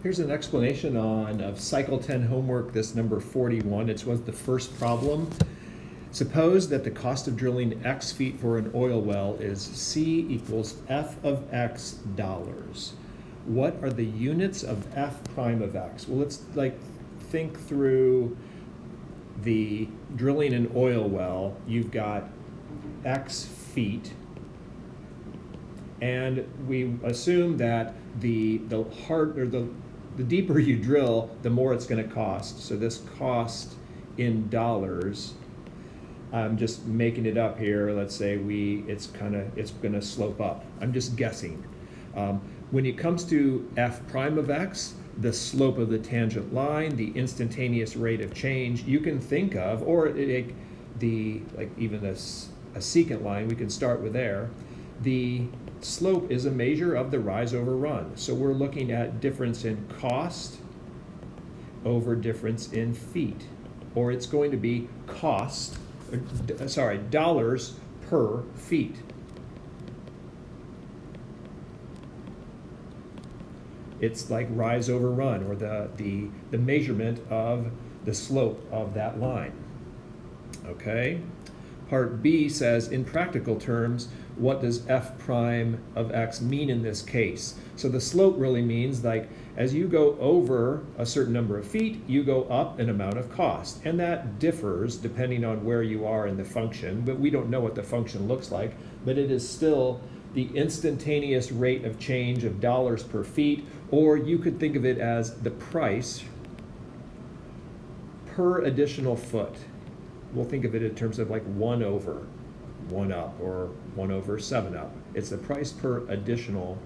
Here's an explanation of Cycle 10 homework, this number 41. It was the first problem. Suppose that the cost of drilling X feet for an oil well is C equals F of X dollars. What are the units of F prime of X? Well, let's think through the drilling an oil well. You've got X feet, and we assume that the deeper you drill, the more it's going to cost. So this cost in dollars, I'm just making it up here. Let's say it's going to slope up. I'm just guessing. When it comes to F prime of X, the slope of the tangent line, the instantaneous rate of change, you can think of, or even a secant line, we can start with there. The slope is a measure of the rise over run. So we're looking at difference in cost over difference in feet, or it's going to be dollars per feet. It's like rise over run, or the measurement of the slope of that line. Okay? Part B says, in practical terms, what does F prime of X mean in this case? So the slope really means, like, as you go over a certain number of feet, you go up an amount of cost. And that differs depending on where you are in the function, but we don't know what the function looks like, but it is still the instantaneous rate of change of dollars per feet, or you could think of it as the price per additional foot. We'll think of it in terms of like 1 over 1 up, or 1 over 7 up. It's the price per additional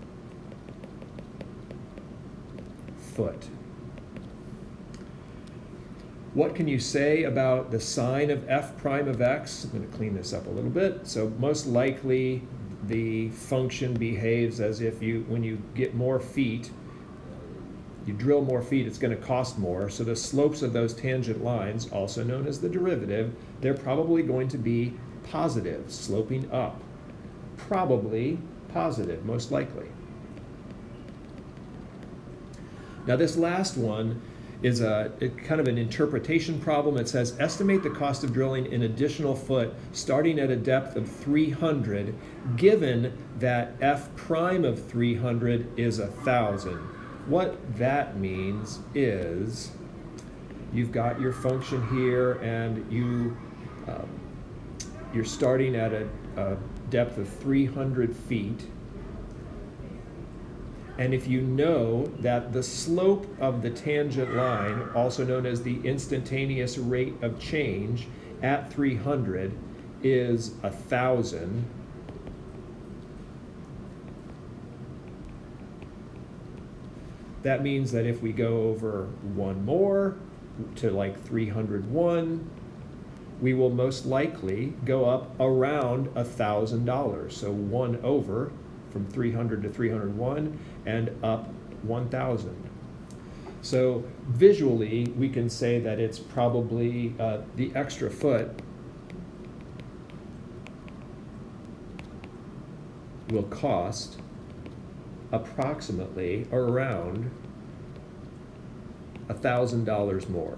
foot. What can you say about the sign of F prime of X? I'm going to clean this up a little bit. So most likely the function behaves as if when you get more feet, you drill more feet, it's going to cost more. So the slopes of those tangent lines, also known as the derivative, they're probably going to be positive, sloping up. Probably positive, most likely. Now this last one is kind of an interpretation problem. It says, estimate the cost of drilling an additional foot starting at a depth of 300, given that F prime of 300 is 1,000. What that means is you've got your function here, and you're starting at a depth of 300 feet. And if you know that the slope of the tangent line, also known as the instantaneous rate of change at 300, is 1,000, that means that if we go over one more to like 301, we will most likely go up around $1,000. So 1 over from 300 to 301 and up 1,000. So visually, we can say that it's probably the extra foot will cost approximately around $1,000 more.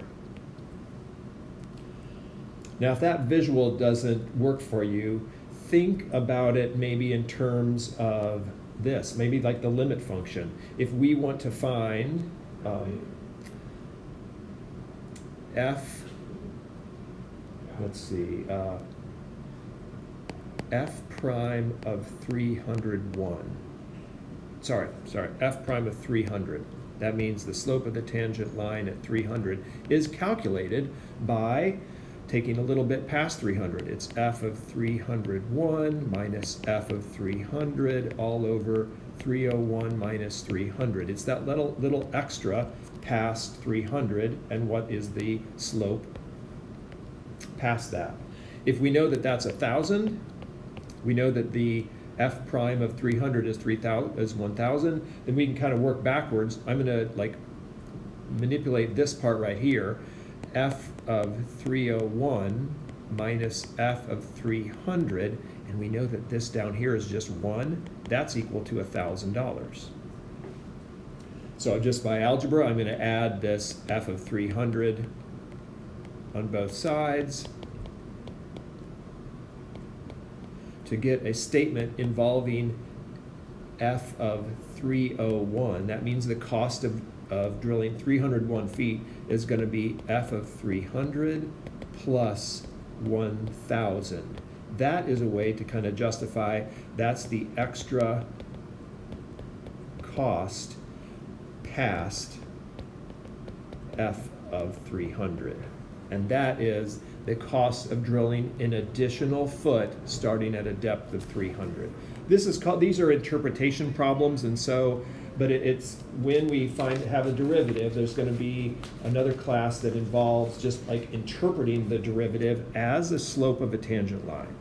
Now, if that visual doesn't work for you, think about it maybe in terms of this, maybe like the limit function. If we want to find F prime of 301. F prime of 300. That means the slope of the tangent line at 300 is calculated by taking a little bit past 300. It's F of 301 minus F of 300 all over 301 minus 300. It's that little extra past 300, and what is the slope past that? If we know that that's 1,000, we know that the F prime of 300 is 1,000, then we can kind of work backwards. I'm going to manipulate this part right here. F of 301 minus F of 300, and we know that this down here is just 1. That's equal to $1,000. So just by algebra, I'm going to add this f of 300 on both sides to get a statement involving f of 301. That means the cost of drilling 301 feet is going to be f of 300 plus 1,000. That is a way to kind of justify that's the extra cost past f of 300. And that is the cost of drilling an additional foot starting at a depth of 300. This is called, these are interpretation problems, and so, but it's when we have a derivative, there's going to be another class that involves just like interpreting the derivative as a slope of a tangent line.